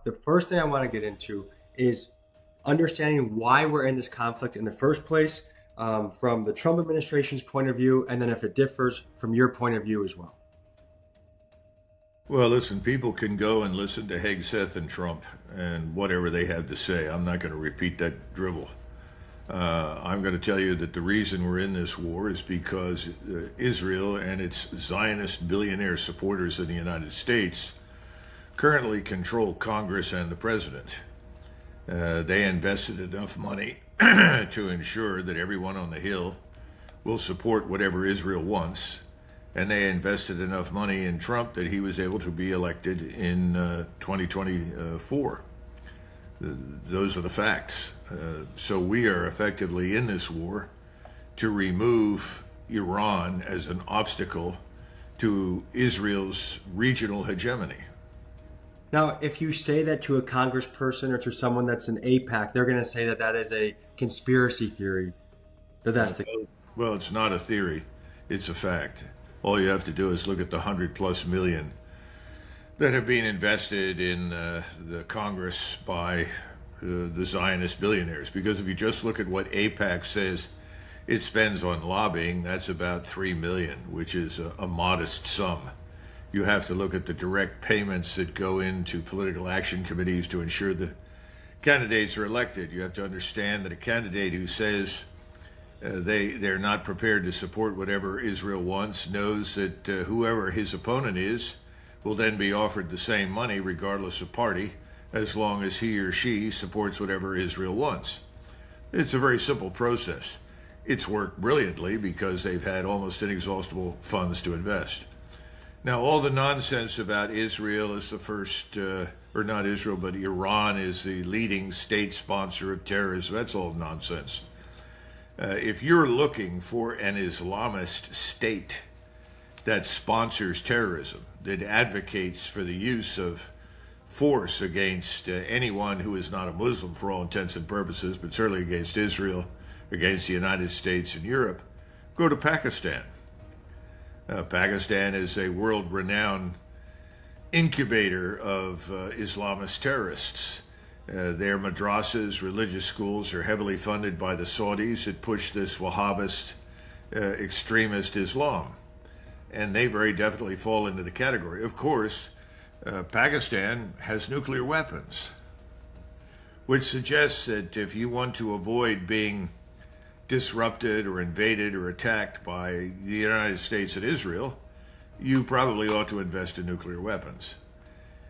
the first thing I want to get into is understanding why we're in this conflict in the first place, from the Trump administration's point of view, and then if it differs from your point of view as well. Well, listen, people can go and listen to Hegseth and Trump and whatever they have to say. I'm not going to repeat that drivel. I'm going to tell you that the reason we're in this war is because Israel and its Zionist billionaire supporters in the United States currently control Congress and the president. They invested enough money to ensure that everyone on the Hill will support whatever Israel wants. And they invested enough money in Trump that he was able to be elected in 2024. Those are the facts. So we are effectively in this war to remove Iran as an obstacle to Israel's regional hegemony. Now, if you say that to a congressperson or to someone that's an AIPAC, they're going to say that that is a conspiracy theory. That's the case. Well, it's not a theory. It's a fact. All you have to do is look at the 100+ million that have been invested in the Congress by the Zionist billionaires. Because if you just look at what AIPAC says it spends on lobbying, that's about $3 million, which is a modest sum. You have to look at the direct payments that go into political action committees to ensure the candidates are elected. You have to understand that a candidate who says they're not prepared to support whatever Israel wants knows that whoever his opponent is will then be offered the same money regardless of party, as long as he or she supports whatever Israel wants. It's a very simple process. It's worked brilliantly because they've had almost inexhaustible funds to invest. Now, all the nonsense about Israel is the first, or not Israel, but Iran is the leading state sponsor of terrorism, that's all nonsense. If you're looking for an Islamist state that sponsors terrorism, that advocates for the use of force against anyone who is not a Muslim for all intents and purposes, but certainly against Israel, against the United States and Europe, go to Pakistan. Pakistan is a world-renowned incubator of Islamist terrorists. Their madrasas, religious schools, are heavily funded by the Saudis that push this Wahhabist extremist Islam. And they very definitely fall into the category. Of course, Pakistan has nuclear weapons, which suggests that if you want to avoid being disrupted or invaded or attacked by the United States and Israel, you probably ought to invest in nuclear weapons.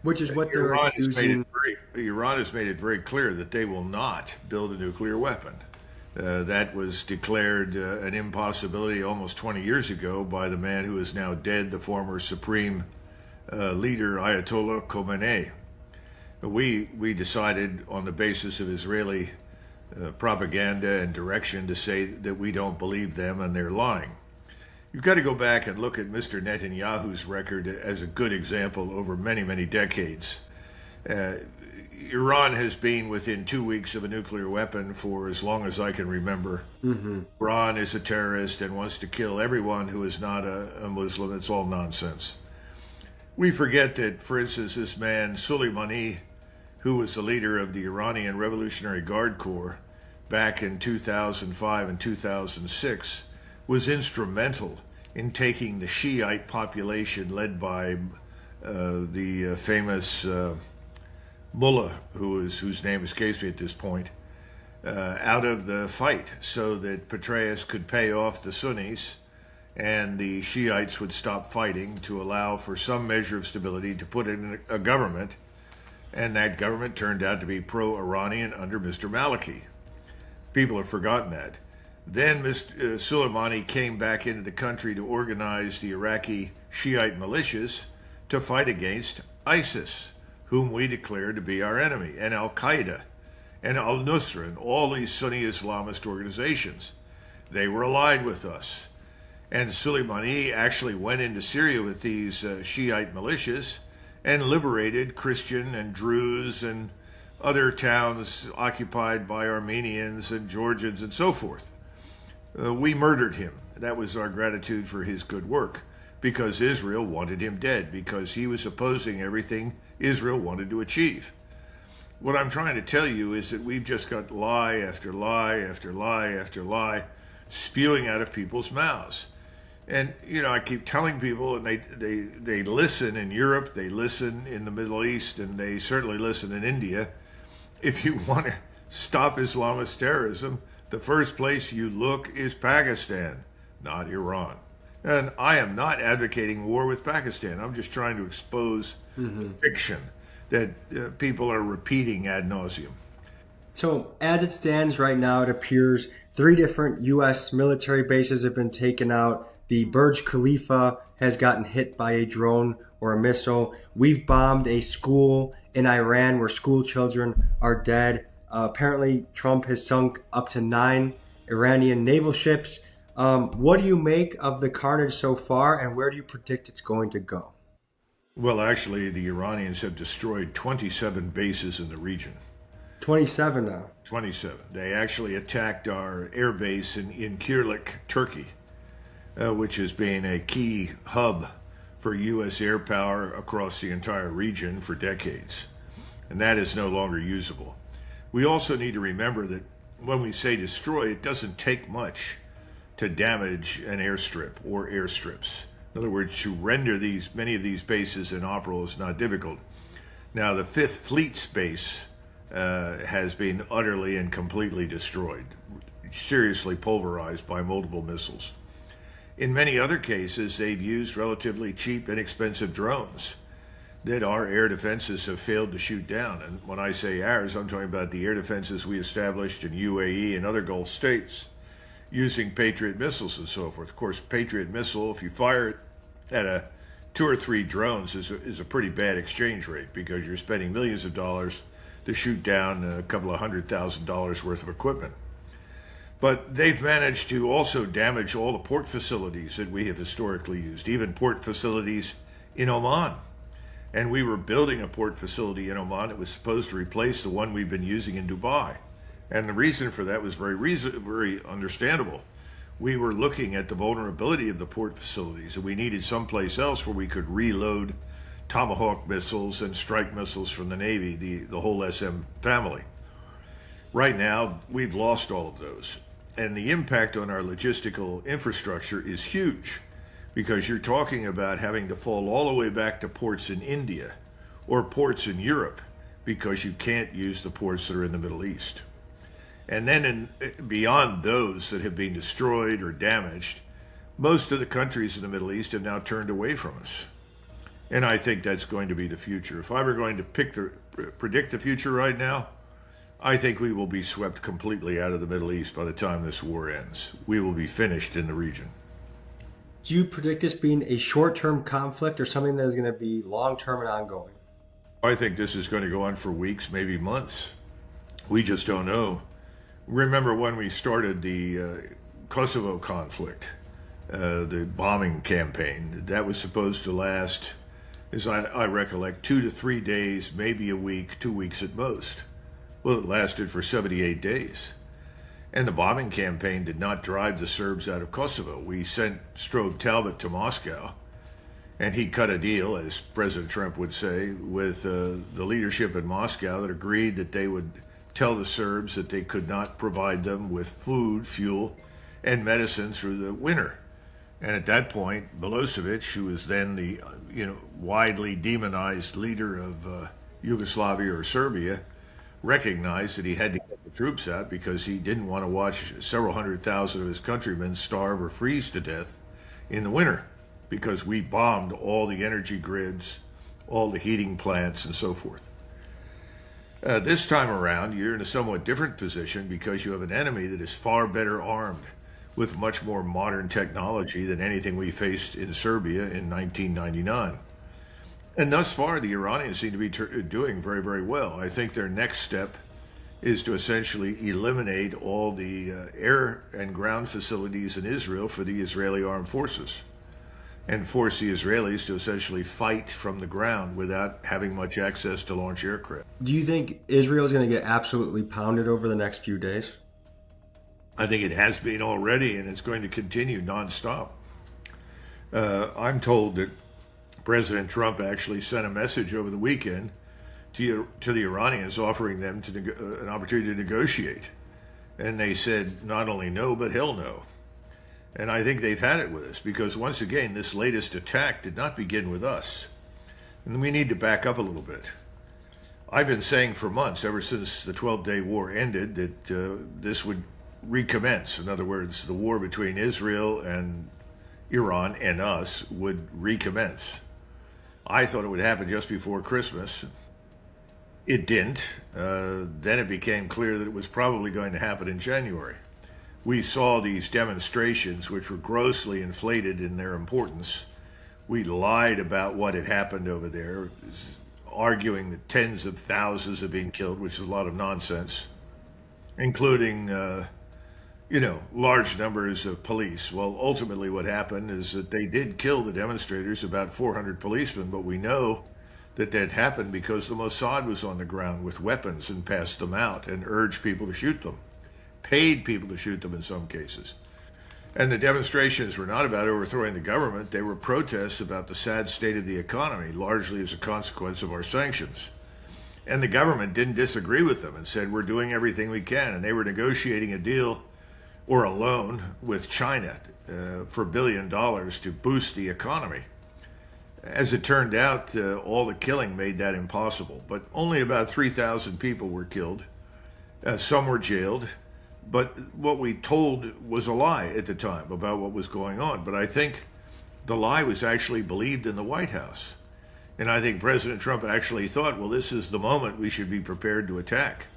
Which is what they're using. Iran has made it very clear that they will not build a nuclear weapon. That was declared an impossibility almost 20 years ago by the man who is now dead, the former supreme leader, Ayatollah Khomeini. We decided on the basis of Israeli propaganda and direction to say that we don't believe them and they're lying. You've got to go back and look at Mr. Netanyahu's record as a good example over many, many decades. Iran has been within 2 weeks of a nuclear weapon for as long as I can remember. Mm-hmm. Iran is a terrorist and wants to kill everyone who is not a Muslim. It's all nonsense. We forget that, for instance, this man, Soleimani, who was the leader of the Iranian Revolutionary Guard Corps back in 2005 and 2006, was instrumental in taking the Shiite population led by the famous mullah, whose name escapes me at this point, out of the fight so that Petraeus could pay off the Sunnis and the Shiites would stop fighting to allow for some measure of stability to put in a government. And that government turned out to be pro-Iranian under Mr. Maliki. People have forgotten that. Then Mr. Soleimani came back into the country to organize the Iraqi Shiite militias to fight against ISIS, whom we declared to be our enemy, and Al-Qaeda, and Al-Nusra, and all these Sunni Islamist organizations. They were allied with us. And Soleimani actually went into Syria with these Shiite militias and liberated Christian and Druze and other towns occupied by Armenians and Georgians and so forth. We murdered him. That was our gratitude for his good work, because Israel wanted him dead, because he was opposing everything Israel wanted to achieve. What I'm trying to tell you is that we've just got lie after lie after lie after lie spewing out of people's mouths. And, I keep telling people, and they listen in Europe, they listen in the Middle East, and they certainly listen in India. If you want to stop Islamist terrorism, the first place you look is Pakistan, not Iran. And I am not advocating war with Pakistan. I'm just trying to expose fiction that people are repeating ad nauseum. So as it stands right now, it appears 3 different U.S. military bases have been taken out. The Burj Khalifa has gotten hit by a drone or a missile. We've bombed a school in Iran where school children are dead. Apparently, Trump has sunk up to 9 Iranian naval ships. What do you make of the carnage so far, and where do you predict it's going to go? Well, actually, the Iranians have destroyed 27 bases in the region. 27 now. 27. They actually attacked our air base in Kirlik, Turkey, which has been a key hub for U.S. air power across the entire region for decades. And that is no longer usable. We also need to remember that when we say destroy, it doesn't take much to damage an airstrip or airstrips. In other words, to render many of these bases inoperable is not difficult. Now, the 5th Fleet's base has been utterly and completely destroyed, seriously pulverized by multiple missiles. In many other cases, they've used relatively cheap, inexpensive drones that our air defenses have failed to shoot down. And when I say ours, I'm talking about the air defenses we established in UAE and other Gulf states using Patriot missiles and so forth. Of course, Patriot missile, if you fire it at 2 or 3 drones, is a pretty bad exchange rate because you're spending millions of dollars to shoot down a couple of $100,000 worth of equipment. But they've managed to also damage all the port facilities that we have historically used, even port facilities in Oman. And we were building a port facility in Oman that was supposed to replace the one we've been using in Dubai. And the reason for that was very understandable. We were looking at the vulnerability of the port facilities, and we needed someplace else where we could reload Tomahawk missiles and strike missiles from the Navy, the whole SM family. Right now, we've lost all of those. And the impact on our logistical infrastructure is huge because you're talking about having to fall all the way back to ports in India or ports in Europe because you can't use the ports that are in the Middle East. And then beyond those that have been destroyed or damaged, most of the countries in the Middle East have now turned away from us. And I think that's going to be the future. If I were going to predict the future right now, I think we will be swept completely out of the Middle East by the time this war ends. We will be finished in the region. Do you predict this being a short-term conflict or something that is going to be long-term and ongoing? I think this is going to go on for weeks, maybe months. We just don't know. Remember when we started the Kosovo conflict, the bombing campaign, that was supposed to last, as I recollect, 2 to 3 days, maybe a week, 2 weeks at most. Well, it lasted for 78 days. And the bombing campaign did not drive the Serbs out of Kosovo. We sent Strobe Talbot to Moscow, and he cut a deal, as President Trump would say, with the leadership in Moscow that agreed that they would tell the Serbs that they could not provide them with food, fuel, and medicine through the winter. And at that point, Milosevic, who was then the widely demonized leader of Yugoslavia or Serbia, recognized that he had to get the troops out because he didn't want to watch several 100,000 of his countrymen starve or freeze to death in the winter because we bombed all the energy grids, all the heating plants, and so forth. This time around, you're in a somewhat different position because you have an enemy that is far better armed with much more modern technology than anything we faced in Serbia in 1999. And thus far, the Iranians seem to be doing very, very well. I think their next step is to essentially eliminate all the air and ground facilities in Israel for the Israeli armed forces and force the Israelis to essentially fight from the ground without having much access to launch aircraft. Do you think Israel is going to get absolutely pounded over the next few days? I think it has been already, and it's going to continue nonstop. I'm told that President Trump actually sent a message over the weekend to the Iranians, offering them an opportunity to negotiate. And they said not only no, but hell no. And I think they've had it with us, because once again, this latest attack did not begin with us. And we need to back up a little bit. I've been saying for months, ever since the 12-day war ended, that this would recommence. In other words, the war between Israel and Iran and us would recommence. I thought it would happen just before Christmas. It didn't. Then it became clear that it was probably going to happen in January. We saw these demonstrations, which were grossly inflated in their importance. We lied about what had happened over there, arguing that tens of thousands have been killed, which is a lot of nonsense, including, large numbers of police. Well, ultimately what happened is that they did kill the demonstrators, about 400 policemen, but we know that happened because the Mossad was on the ground with weapons and passed them out and urged people to shoot them, paid people to shoot them in some cases. And the demonstrations were not about overthrowing the government. They were protests about the sad state of the economy, largely as a consequence of our sanctions. And the government didn't disagree with them and said, we're doing everything we can. And they were negotiating a deal or a loan with China for $1 billion to boost the economy. As it turned out, all the killing made that impossible. But only about 3,000 people were killed. Some were jailed. But what we told was a lie at the time about what was going on. But I think the lie was actually believed in the White House. And I think President Trump actually thought, well, this is the moment we should be prepared to attack.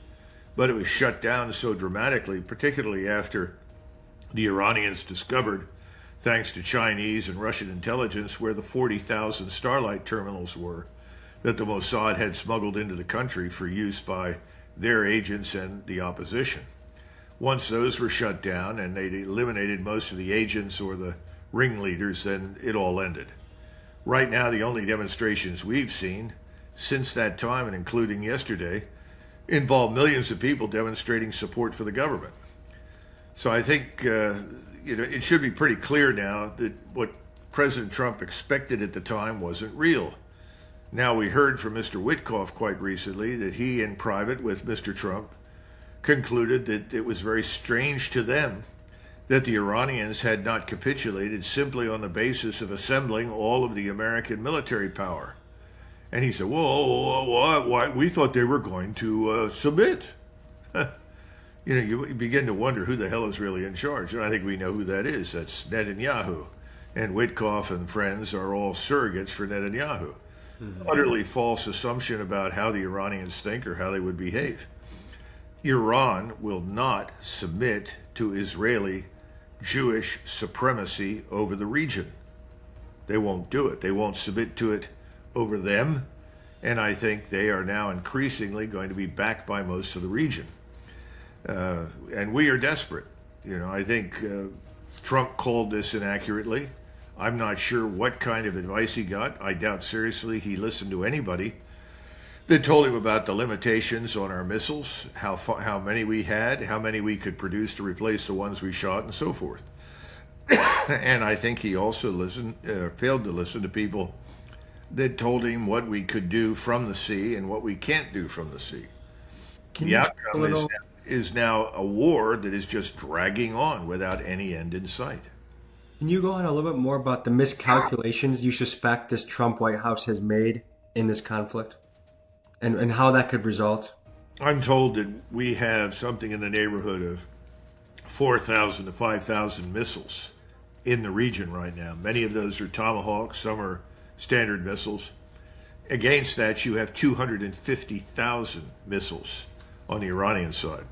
But it was shut down so dramatically, particularly after the Iranians discovered, thanks to Chinese and Russian intelligence, where the 40,000 Starlight terminals were that the Mossad had smuggled into the country for use by their agents and the opposition. Once those were shut down and they eliminated most of the agents or the ringleaders, then it all ended. Right now, the only demonstrations we've seen since that time, and including yesterday, involve millions of people demonstrating support for the government. So I think it should be pretty clear now that what President Trump expected at the time wasn't real. Now, we heard from Mr. Witkoff quite recently that he, in private with Mr. Trump, concluded that it was very strange to them that the Iranians had not capitulated simply on the basis of assembling all of the American military power. And he said, whoa, why? We thought they were going to submit. You begin to wonder who the hell is really in charge. And I think we know who that is. That's Netanyahu. And Witkoff and friends are all surrogates for Netanyahu. Mm-hmm. Utterly false assumption about how the Iranians think or how they would behave. Iran will not submit to Israeli Jewish supremacy over the region. They won't do it. They won't submit to it over them. And I think they are now increasingly going to be backed by most of the region. And we are desperate. I think Trump called this inaccurately. I'm not sure what kind of advice he got. I doubt seriously he listened to anybody that told him about the limitations on our missiles, how many we had, how many we could produce to replace the ones we shot, and so forth. And I think he also failed to listen to people that told him what we could do from the sea and what we can't do from the sea. The outcome is now a war that is just dragging on without any end in sight. Can you go on a little bit more about the miscalculations you suspect this Trump White House has made in this conflict? And how that could result? I'm told that we have something in the neighborhood of 4,000 to 5,000 missiles in the region right now. Many of those are Tomahawks, some are Standard missiles. Against that, you have 250,000 missiles on the Iranian side.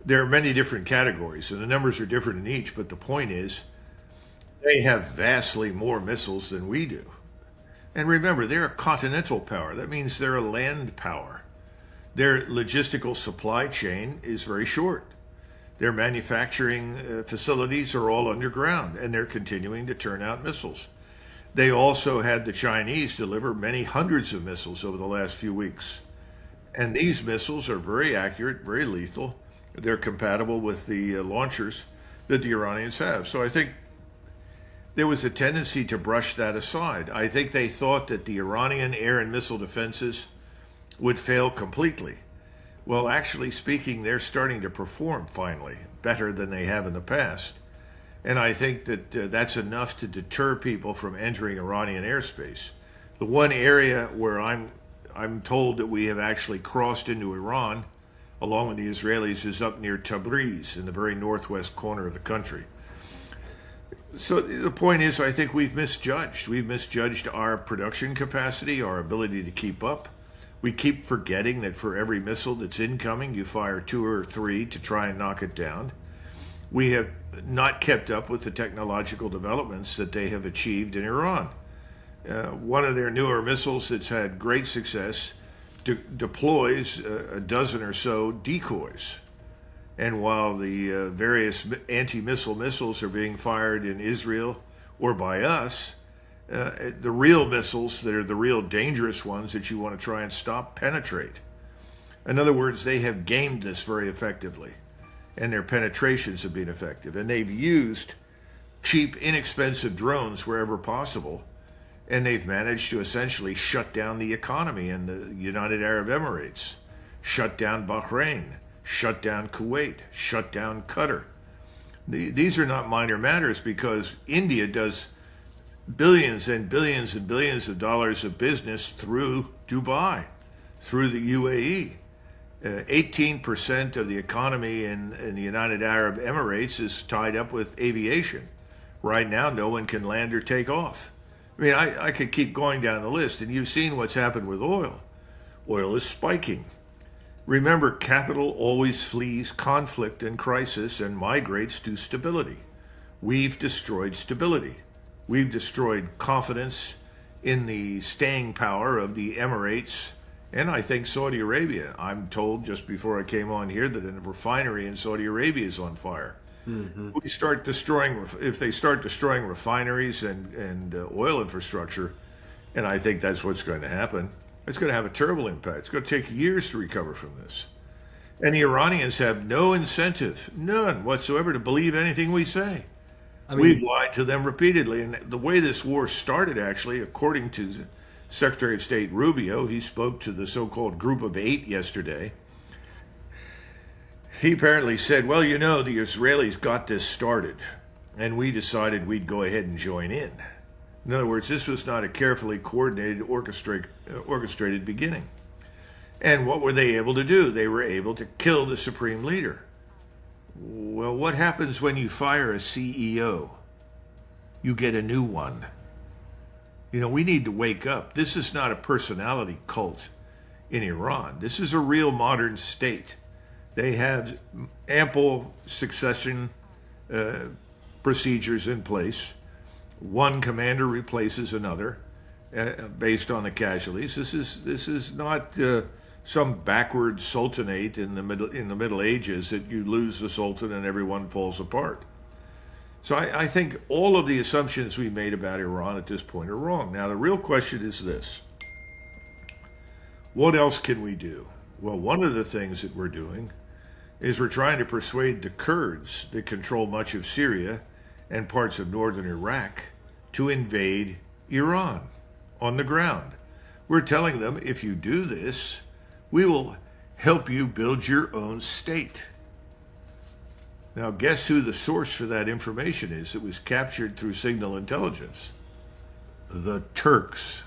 There are many different categories, and the numbers are different in each, but the point is they have vastly more missiles than we do. And remember, they're a continental power. That means they're a land power. Their logistical supply chain is very short. Their manufacturing facilities are all underground, and they're continuing to turn out missiles. They also had the Chinese deliver many hundreds of missiles over the last few weeks. And these missiles are very accurate, very lethal. They're compatible with the launchers that the Iranians have. So I think there was a tendency to brush that aside. I think they thought that the Iranian air and missile defenses would fail completely. Well, actually speaking, they're starting to perform finally better than they have in the past. And I think that that's enough to deter people from entering Iranian airspace. The one area where I'm told that we have actually crossed into Iran, along with the Israelis, is up near Tabriz in the very northwest corner of the country. So the point is, I think we've misjudged. We've misjudged our production capacity, our ability to keep up. We keep forgetting that for every missile that's incoming, you fire 2 or 3 to try and knock it down. We have not kept up with the technological developments that they have achieved in Iran. One of their newer missiles that's had great success deploys a dozen or so decoys. And while the various anti-missile missiles are being fired in Israel or by us, the real missiles that are the real dangerous ones that you want to try and stop penetrate. In other words, they have gamed this very effectively, and their penetrations have been effective. And they've used cheap, inexpensive drones wherever possible, and they've managed to essentially shut down the economy in the United Arab Emirates, shut down Bahrain, shut down Kuwait, shut down Qatar. These are not minor matters, because India does billions and billions and billions of dollars of business through Dubai, through the UAE. 18% of the economy in the United Arab Emirates is tied up with aviation. Right now, no one can land or take off. I mean, I could keep going down the list, and you've seen what's happened with oil. Oil is spiking. Remember, capital always flees conflict and crisis and migrates to stability. We've destroyed stability. We've destroyed confidence in the staying power of the Emirates and I think Saudi Arabia. I'm told just before I came on here that a refinery in Saudi Arabia is on fire. Mm-hmm. If they start destroying refineries and oil infrastructure, and I think that's what's going to happen, it's going to have a terrible impact. It's going to take years to recover from this. And the Iranians have no incentive, none whatsoever, to believe anything we say. We've lied to them repeatedly. And the way this war started, actually, according to Secretary of State Rubio, he spoke to the so-called Group of 8 yesterday. He apparently said, well, the Israelis got this started, and we decided we'd go ahead and join in. In other words, this was not a carefully coordinated, orchestrated beginning. And what were they able to do? They were able to kill the supreme leader. Well, what happens when you fire a CEO? You get a new one. We need to wake up. This is not a personality cult in Iran. This is a real modern state. They have ample succession procedures in place. One commander replaces another based on the casualties. This is not some backward sultanate in the Middle Ages that you lose the sultan and everyone falls apart. So I think all of the assumptions we made about Iran at this point are wrong. Now, the real question is this. What else can we do? Well, one of the things that we're doing is we're trying to persuade the Kurds that control much of Syria and parts of northern Iraq to invade Iran on the ground. We're telling them, if you do this, we will help you build your own state. Now, guess who the source for that information is that was captured through signal intelligence? The Turks.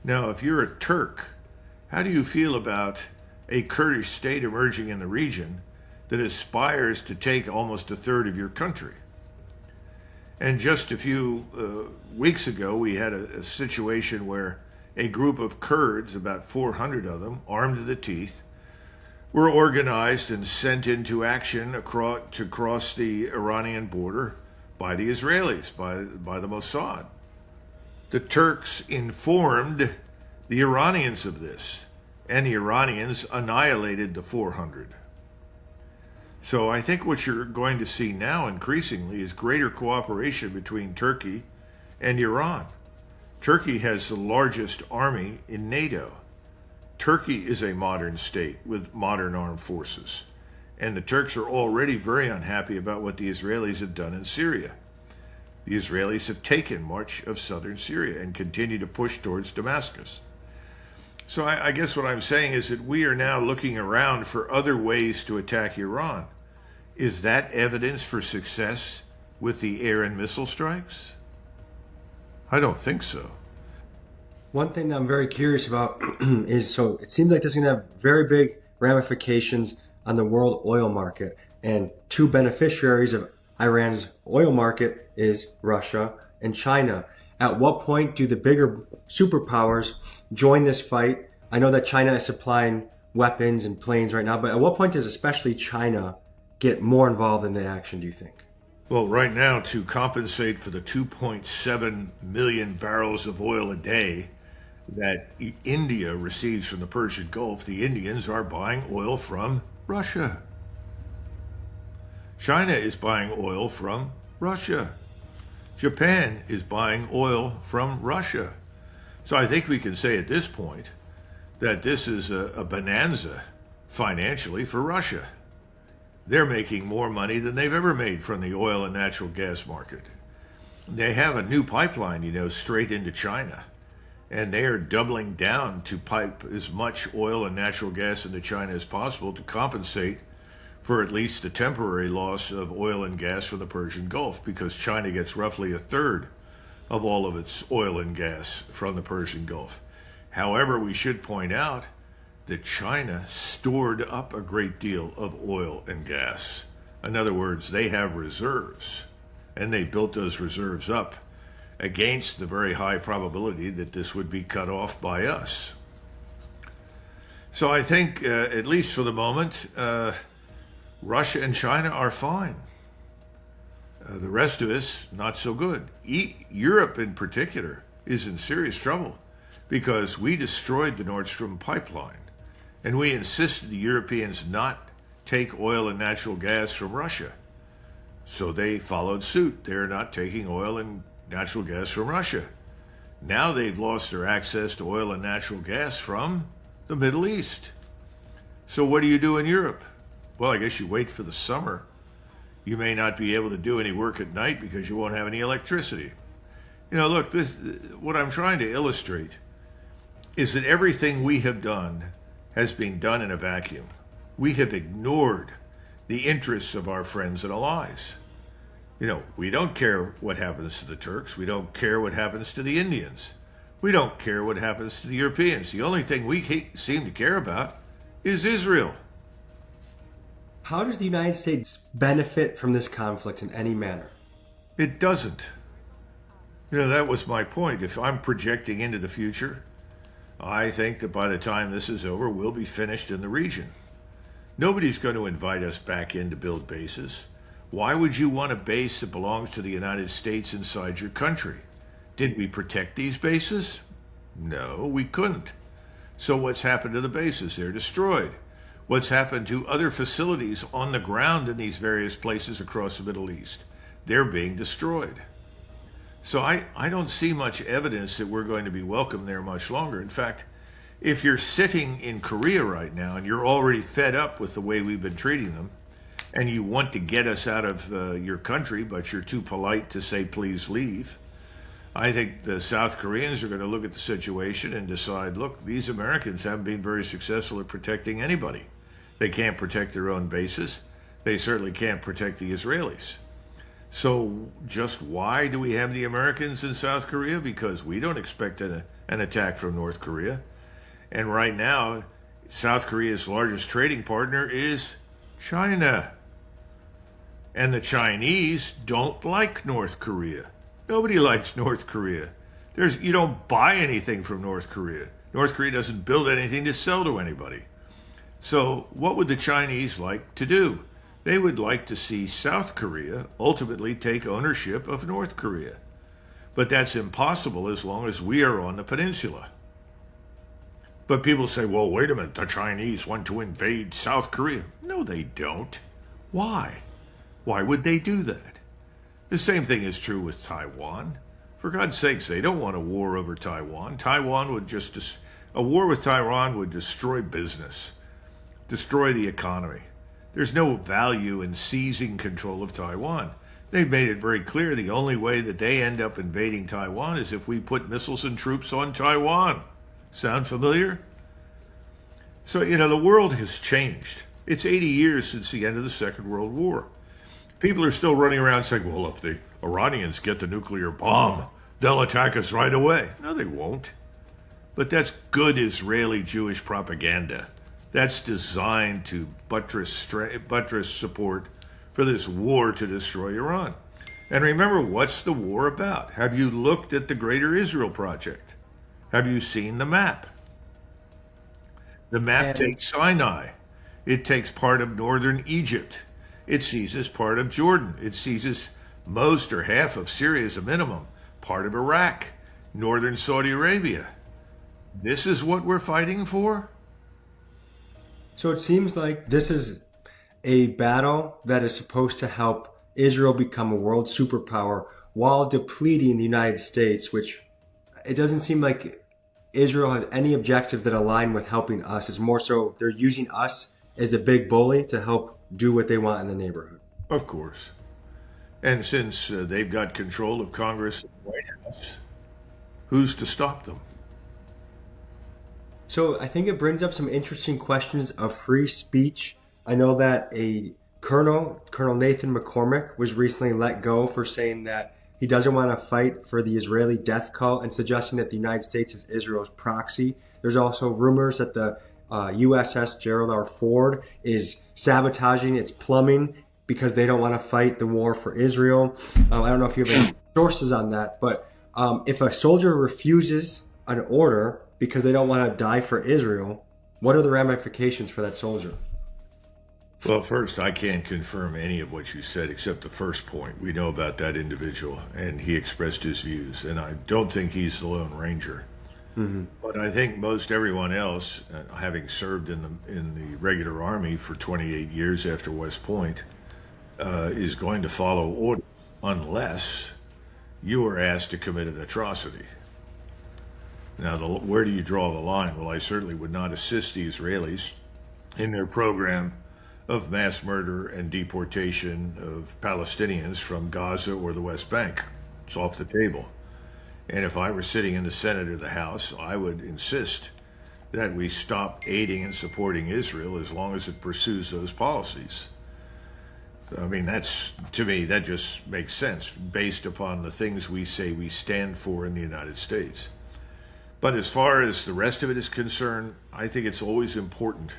Now, if you're a Turk, how do you feel about a Kurdish state emerging in the region that aspires to take almost a third of your country? And just a few weeks ago, we had a situation where a group of Kurds, about 400 of them, armed to the teeth, were organized and sent into action to cross the Iranian border by the Israelis, by the Mossad. The Turks informed the Iranians of this, and the Iranians annihilated the 400. So I think what you're going to see now increasingly is greater cooperation between Turkey and Iran. Turkey has the largest army in NATO. Turkey is a modern state with modern armed forces. And the Turks are already very unhappy about what the Israelis have done in Syria. The Israelis have taken much of southern Syria and continue to push towards Damascus. So I guess what I'm saying is that we are now looking around for other ways to attack Iran. Is that evidence for success with the air and missile strikes? I don't think so. One thing that I'm very curious about is, so it seems like this is going to have very big ramifications on the world oil market. And two beneficiaries of Iran's oil market is Russia and China. At what point do the bigger superpowers join this fight? I know that China is supplying weapons and planes right now, but at what point does especially China get more involved in the action, do you think? Well, right now, to compensate for the 2.7 million barrels of oil a day that India receives from the Persian Gulf, the Indians are buying oil from Russia. China is buying oil from Russia. Japan is buying oil from Russia. So I think we can say at this point that this is a bonanza financially for Russia. They're making more money than they've ever made from the oil and natural gas market. They have a new pipeline, straight into China. And they are doubling down to pipe as much oil and natural gas into China as possible to compensate for at least the temporary loss of oil and gas from the Persian Gulf, because China gets roughly a third of all of its oil and gas from the Persian Gulf. However, we should point out that China stored up a great deal of oil and gas. In other words, they have reserves, and they built those reserves up against the very high probability that this would be cut off by us. So I think, at least for the moment, Russia and China are fine. The rest of us, not so good. Europe in particular is in serious trouble because we destroyed the Nord Stream pipeline, and we insisted the Europeans not take oil and natural gas from Russia. So they followed suit. They're not taking oil and natural gas from Russia. Now they've lost their access to oil and natural gas from the Middle East. So what do you do in Europe? Well, I guess you wait for the summer. You may not be able to do any work at night because you won't have any electricity. Look, what I'm trying to illustrate is that everything we have done has been done in a vacuum. We have ignored the interests of our friends and allies. We don't care what happens to the Turks. We don't care what happens to the Indians. We don't care what happens to the Europeans. The only thing we seem to care about is Israel. How does the United States benefit from this conflict in any manner? It doesn't. That was my point. If I'm projecting into the future, I think that by the time this is over, we'll be finished in the region. Nobody's going to invite us back in to build bases. Why would you want a base that belongs to the United States inside your country? Did we protect these bases? No, we couldn't. So what's happened to the bases? They're destroyed. What's happened to other facilities on the ground in these various places across the Middle East? They're being destroyed. So I don't see much evidence that we're going to be welcome there much longer. In fact, if you're sitting in Korea right now and you're already fed up with the way we've been treating them, and you want to get us out of your country, but you're too polite to say, please leave, I think the South Koreans are going to look at the situation and decide, look, these Americans haven't been very successful at protecting anybody. They can't protect their own bases. They certainly can't protect the Israelis. So just why do we have the Americans in South Korea? Because we don't expect an attack from North Korea. And right now, South Korea's largest trading partner is China. And the Chinese don't like North Korea. Nobody likes North Korea. You don't buy anything from North Korea. North Korea doesn't build anything to sell to anybody. So what would the Chinese like to do? They would like to see South Korea ultimately take ownership of North Korea. But that's impossible as long as we are on the peninsula. But people say, well, wait a minute, the Chinese want to invade South Korea. No, they don't. Why? Why would they do that? The same thing is true with Taiwan. For God's sakes, they don't want a war over Taiwan. A war with Taiwan would destroy business, destroy the economy. There's no value in seizing control of Taiwan. They've made it very clear the only way that they end up invading Taiwan is if we put missiles and troops on Taiwan. Sound familiar? So, the world has changed. It's 80 years since the end of the Second World War. People are still running around saying, well, if the Iranians get the nuclear bomb, they'll attack us right away. No, they won't. But that's good Israeli Jewish propaganda. That's designed to buttress support for this war to destroy Iran. And remember, what's the war about? Have you looked at the Greater Israel Project? Have you seen the map? The map takes Sinai. It takes part of northern Egypt. It seizes part of Jordan. It seizes most or half of Syria as a minimum, part of Iraq, northern Saudi Arabia. This is what we're fighting for? So it seems like this is a battle that is supposed to help Israel become a world superpower while depleting the United States, which it doesn't seem like Israel has any objectives that align with helping us. It's more so they're using us as the big bully to help do what they want in the neighborhood. Of course. And since they've got control of Congress and the White House, who's to stop them? So I think it brings up some interesting questions of free speech. I know that a Colonel Nathan McCormick, was recently let go for saying that he doesn't want to fight for the Israeli death cult and suggesting that the United States is Israel's proxy. There's also rumors that the USS Gerald R. Ford is sabotaging its plumbing because they don't want to fight the war for Israel. I don't know if you have any sources on that, but if a soldier refuses an order because they don't want to die for Israel, what are the ramifications for that soldier? Well, first, I can't confirm any of what you said except the first point. We know about that individual, and he expressed his views, and I don't think he's the Lone Ranger. Mm-hmm. But I think most everyone else, having served in the regular army for 28 years after West Point, is going to follow orders unless you are asked to commit an atrocity. Now, where do you draw the line? Well, I certainly would not assist the Israelis in their program of mass murder and deportation of Palestinians from Gaza or the West Bank. It's off the table. And if I were sitting in the Senate or the House, I would insist that we stop aiding and supporting Israel as long as it pursues those policies. I mean, to me, that just makes sense based upon the things we say we stand for in the United States. But as far as the rest of it is concerned, I think it's always important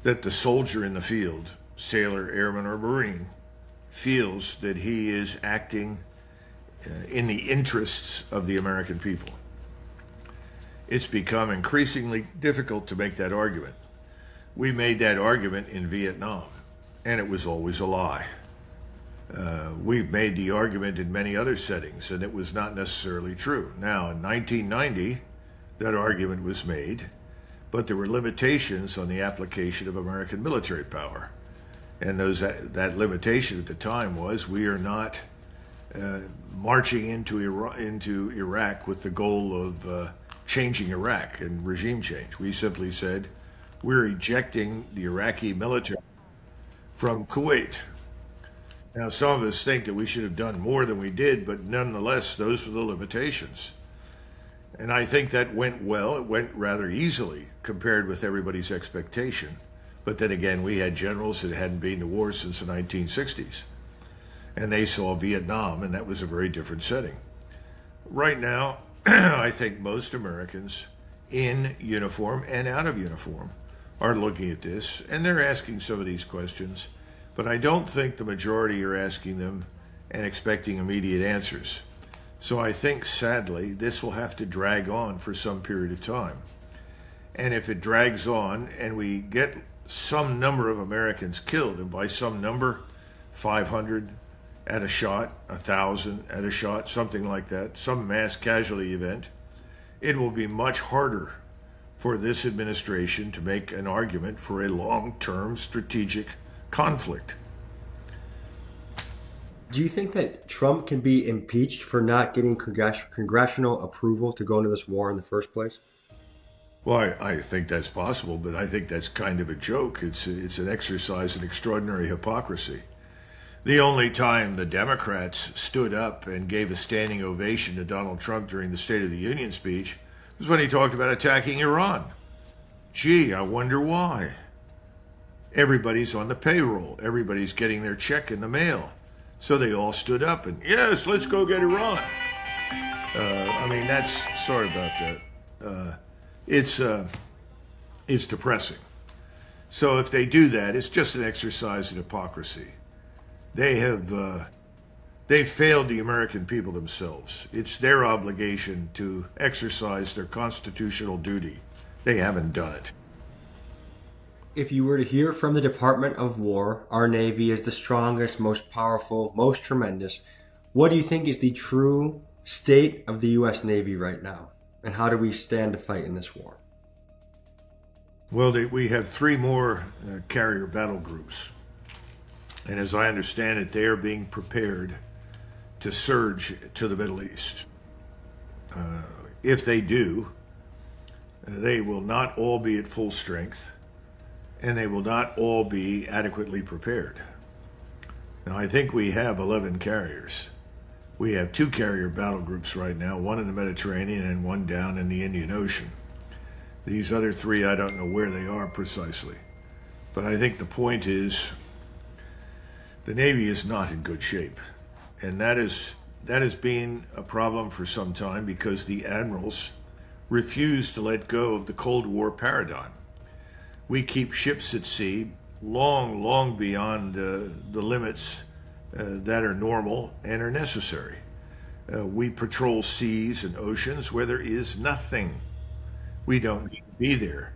that the soldier in the field, sailor, airman, or Marine, feels that he is acting in the interests of the American people. It's become increasingly difficult to make that argument. We made that argument in Vietnam, and it was always a lie. We've made the argument in many other settings, and it was not necessarily true. Now, in 1990, that argument was made, but there were limitations on the application of American military power. And that limitation at the time was we are not marching into Iraq with the goal of changing Iraq and regime change. We simply said we're ejecting the Iraqi military from Kuwait. Now, some of us think that we should have done more than we did, but nonetheless, those were the limitations. And I think that went well. It went rather easily compared with everybody's expectation. But then again, we had generals that hadn't been to war since the 1960s. And they saw Vietnam, and that was a very different setting. Right now, I think most Americans in uniform and out of uniform are looking at this, and they're asking some of these questions. But I don't think the majority are asking them and expecting immediate answers. So I think, sadly, this will have to drag on for some period of time. And if it drags on and we get some number of Americans killed, and by some number, 500 at a shot, 1,000 at a shot, something like that, some mass casualty event, it will be much harder for this administration to make an argument for a long-term strategic conflict. Do you think that Trump can be impeached for not getting congressional approval to go into this war in the first place? Well, I think that's possible, but I think that's kind of a joke. It's an exercise in extraordinary hypocrisy. The only time the Democrats stood up and gave a standing ovation to Donald Trump during the State of the Union speech was when he talked about attacking Iran. Gee, I wonder why. Everybody's on the payroll. Everybody's getting their check in the mail. So they all stood up and, yes, let's go get Iran. Sorry about that. It's depressing. So if they do that, it's just an exercise in hypocrisy. They've failed the American people themselves. It's their obligation to exercise their constitutional duty. They haven't done it. If you were to hear from the Department of War, our Navy is the strongest, most powerful, most tremendous. What do you think is the true state of the U.S. Navy right now? And how do we stand to fight in this war? Well, we have 3 more carrier battle groups. And as I understand it, they are being prepared to surge to the Middle East. If they do, they will not all be at full strength, and they will not all be adequately prepared. Now, I think we have 11 carriers. We have 2 carrier battle groups right now, one in the Mediterranean and one down in the Indian Ocean. These other 3, I don't know where they are precisely. But I think the point is the Navy is not in good shape. And that has been a problem for some time because the admirals refuse to let go of the Cold War paradigm. We keep ships at sea long, long beyond the limits that are normal and are necessary. We patrol seas and oceans where there is nothing. We don't need to be there.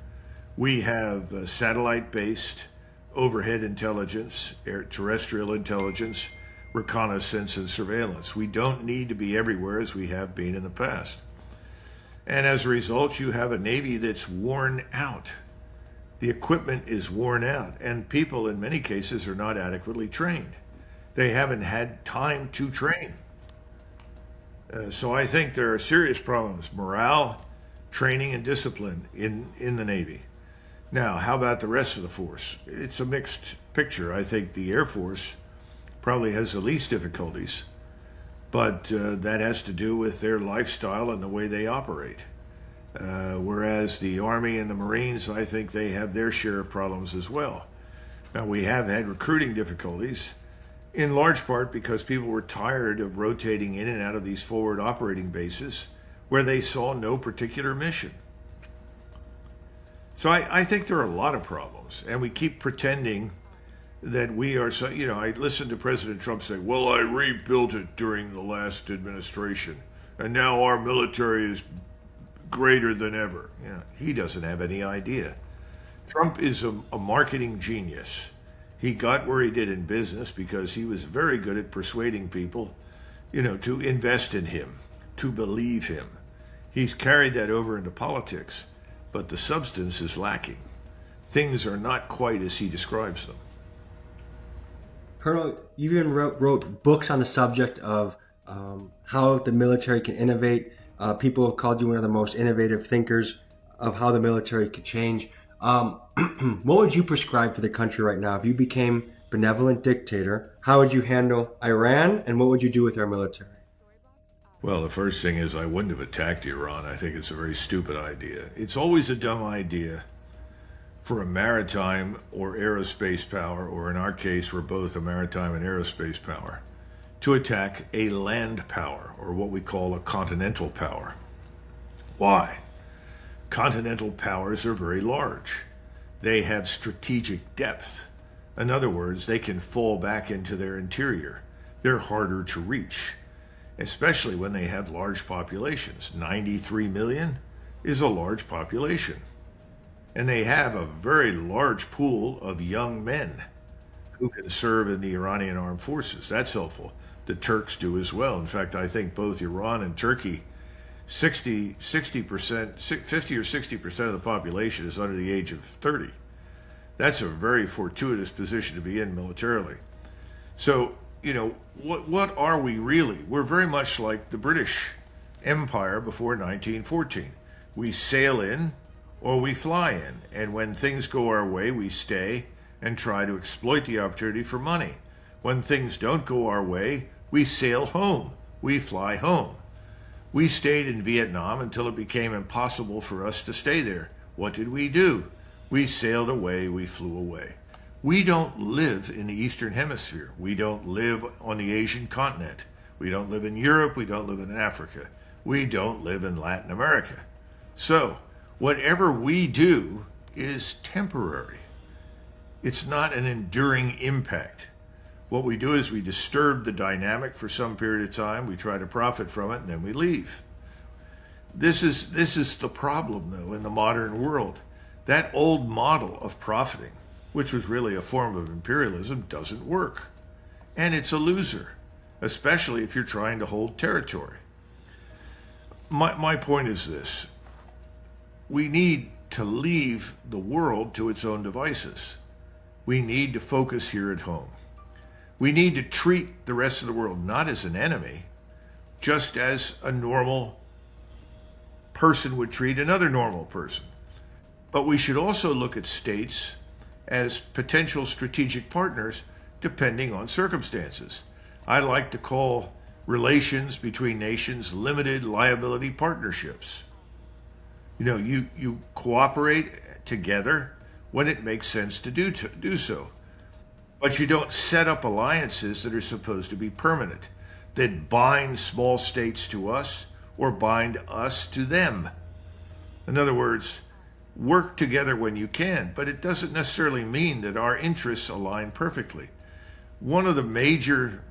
We have satellite-based overhead intelligence, terrestrial intelligence, reconnaissance, and surveillance. We don't need to be everywhere as we have been in the past. And as a result, you have a Navy that's worn out. The equipment is worn out, and people in many cases are not adequately trained. They haven't had time to train. So I think there are serious problems, morale, training, and discipline in the Navy. Now, how about the rest of the force? It's a mixed picture. I think the Air Force probably has the least difficulties, but that has to do with their lifestyle and the way they operate. Whereas the Army and the Marines, I think they have their share of problems as well. Now, we have had recruiting difficulties, in large part because people were tired of rotating in and out of these forward operating bases where they saw no particular mission. So I think there are a lot of problems, and we keep pretending that we are so, I listened to President Trump say, well, I rebuilt it during the last administration, and now our military is greater than ever. He doesn't have any idea. Trump is a marketing genius. He got where he did in business because he was very good at persuading people, to invest in him, to believe him. He's carried that over into politics, but the substance is lacking. Things are not quite as he describes them. Colonel, you even wrote books on the subject of how the military can innovate. People have called you one of the most innovative thinkers of how the military could change. What would you prescribe for the country right now? If you became benevolent dictator, how would you handle Iran, and what would you do with our military? Well, the first thing is I wouldn't have attacked Iran. I think it's a very stupid idea. It's always a dumb idea for a maritime or aerospace power, or in our case, we're both a maritime and aerospace power, to attack a land power, or what we call a continental power. Why? Continental powers are very large. They have strategic depth. In other words, they can fall back into their interior. They're harder to reach, especially when they have large populations. 93 million is a large population. And they have a very large pool of young men who can serve in the Iranian armed forces. That's helpful. The Turks do as well. In fact, I think both Iran and Turkey, 50 or 60% of the population is under the age of 30. That's a very fortuitous position to be in militarily. So, what are we really? We're very much like the British Empire before 1914. We sail in or we fly in, and when things go our way, we stay and try to exploit the opportunity for money. When things don't go our way, we sail home, we fly home. We stayed in Vietnam until it became impossible for us to stay there. What did we do? We sailed away, we flew away. We don't live in the Eastern Hemisphere. We don't live on the Asian continent. We don't live in Europe. We don't live in Africa. We don't live in Latin America. So, whatever we do is temporary. It's not an enduring impact. What we do is we disturb the dynamic for some period of time, we try to profit from it, and then we leave. This is the problem, though, in the modern world. That old model of profiting, which was really a form of imperialism, doesn't work. And it's a loser, especially if you're trying to hold territory. My point is this. We need to leave the world to its own devices. We need to focus here at home. We need to treat the rest of the world not as an enemy, just as a normal person would treat another normal person. But we should also look at states as potential strategic partners depending on circumstances. I like to call relations between nations limited liability partnerships. You cooperate together when it makes sense to do so. But you don't set up alliances that are supposed to be permanent, that bind small states to us or bind us to them. In other words, work together when you can, but it doesn't necessarily mean that our interests align perfectly. One of the major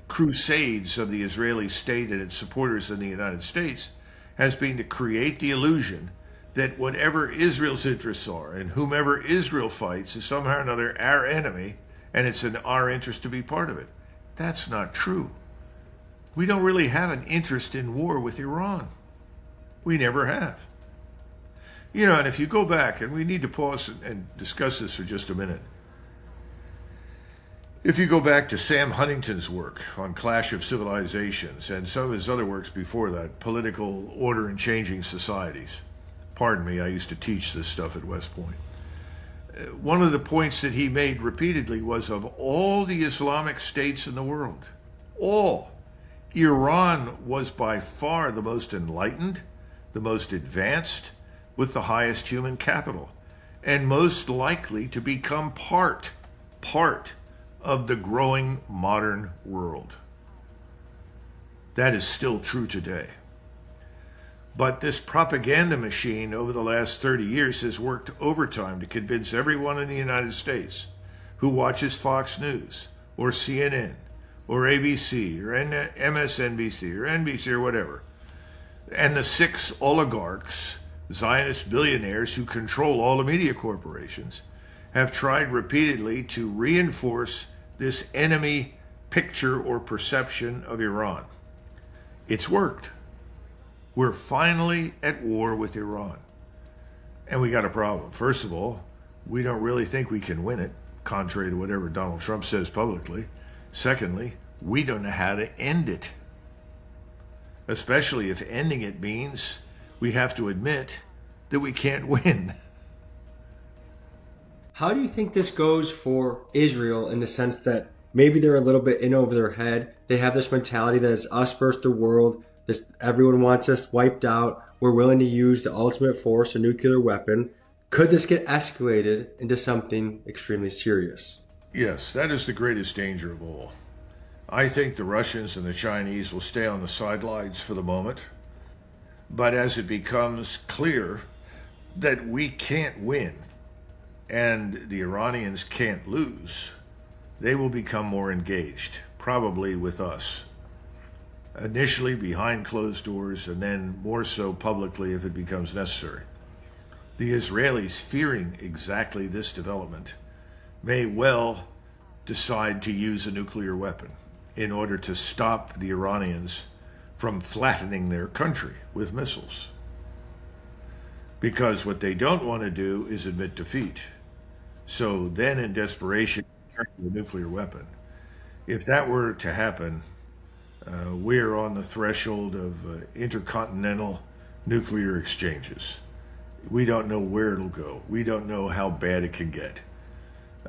crusades of the Israeli state and its supporters in the United States has been to create the illusion that whatever Israel's interests are and whomever Israel fights is somehow or another our enemy, and it's in our interest to be part of it. That's not true. We don't really have an interest in war with Iran. We never have. And if you go back, and we need to pause and discuss this for just a minute. If you go back to Sam Huntington's work on Clash of Civilizations and some of his other works before that, Political Order in Changing Societies. Pardon me, I used to teach this stuff at West Point. One of the points that he made repeatedly was, of all the Islamic states in the world, Iran was by far the most enlightened, the most advanced, with the highest human capital, and most likely to become part of the growing modern world. That is still true today. But this propaganda machine over the last 30 years has worked overtime to convince everyone in the United States who watches Fox News or CNN or ABC or MSNBC or NBC or whatever, and the 6 oligarchs, Zionist billionaires who control all the media corporations, have tried repeatedly to reinforce this enemy picture or perception of Iran. It's worked. We're finally at war with Iran. And we got a problem. First of all, we don't really think we can win it, contrary to whatever Donald Trump says publicly. Secondly, we don't know how to end it. Especially if ending it means we have to admit that we can't win. How do you think this goes for Israel, in the sense that maybe they're a little bit in over their head? They have this mentality that it's us versus the world. Everyone wants us wiped out. We're willing to use the ultimate force, a nuclear weapon. Could this get escalated into something extremely serious? Yes, that is the greatest danger of all. I think the Russians and the Chinese will stay on the sidelines for the moment. But as it becomes clear that we can't win and the Iranians can't lose, they will become more engaged, probably with us. Initially behind closed doors, and then more so publicly if it becomes necessary. The Israelis, fearing exactly this development, may well decide to use a nuclear weapon in order to stop the Iranians from flattening their country with missiles. Because what they don't want to do is admit defeat. So then in desperation, turn to a nuclear weapon. If that were to happen, we're on the threshold of intercontinental nuclear exchanges. We don't know where it'll go. We don't know how bad it can get.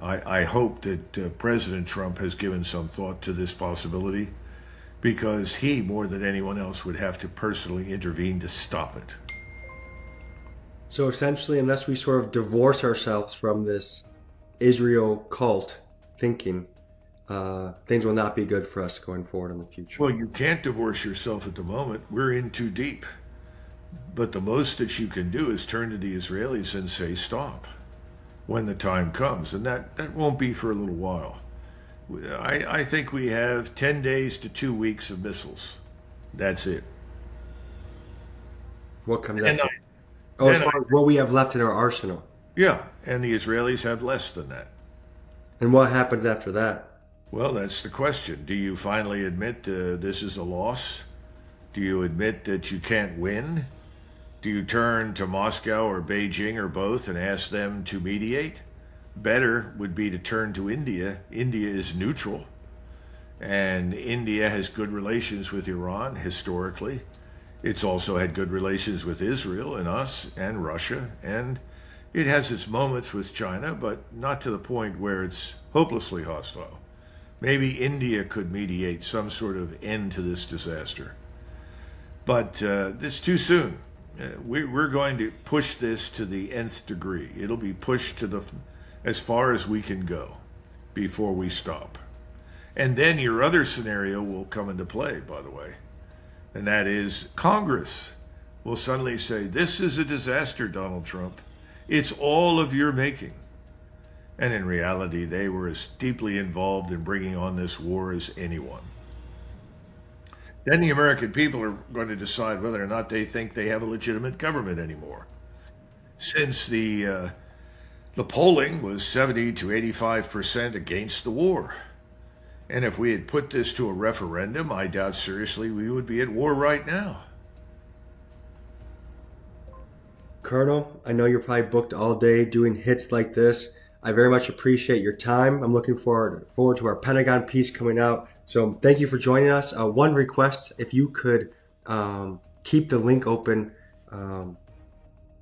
I hope that President Trump has given some thought to this possibility, because he, more than anyone else, would have to personally intervene to stop it. So essentially, unless we sort of divorce ourselves from this Israel cult thinking, things will not be good for us going forward in the future. Well, you can't divorce yourself at the moment. We're in too deep. But the most that you can do is turn to the Israelis and say, stop, when the time comes. And that won't be for a little while. I think we have 10 days to 2 weeks of missiles. That's it. What comes after? Oh, as far as what we have left in our arsenal. Yeah, and the Israelis have less than that. And what happens after that? Well, that's the question. Do you finally admit this is a loss? Do you admit that you can't win? Do you turn to Moscow or Beijing or both and ask them to mediate? Better would be to turn to India. India is neutral, and India has good relations with Iran historically. It's also had good relations with Israel and us and Russia, and it has its moments with China, but not to the point where it's hopelessly hostile. Maybe India could mediate some sort of end to this disaster. But it's too soon. We're going to push this to the nth degree. It'll be pushed to as far as we can go before we stop. And then your other scenario will come into play, by the way. And that is Congress will suddenly say, this is a disaster, Donald Trump. It's all of your making. And in reality, they were as deeply involved in bringing on this war as anyone. Then the American people are going to decide whether or not they think they have a legitimate government anymore. Since the polling was 70 to 85% against the war. And if we had put this to a referendum, I doubt seriously we would be at war right now. Colonel, I know you're probably booked all day doing hits like this. I very much appreciate your time. I'm looking forward to our Pentagon piece coming out. So thank you for joining us. One request, if you could keep the link open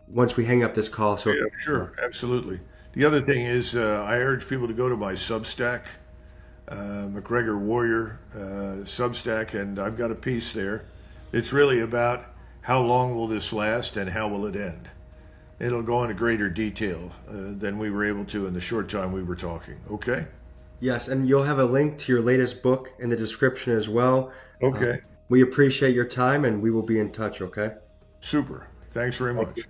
once we hang up this call. So yeah, sure, absolutely. The other thing is I urge people to go to my Substack, Macgregor Warrior Substack, and I've got a piece there. It's really about how long will this last and how will it end. It'll go into greater detail than we were able to in the short time we were talking. Okay? Yes, and you'll have a link to your latest book in the description as well. Okay. We appreciate your time, and we will be in touch, okay? Super. Thanks very much.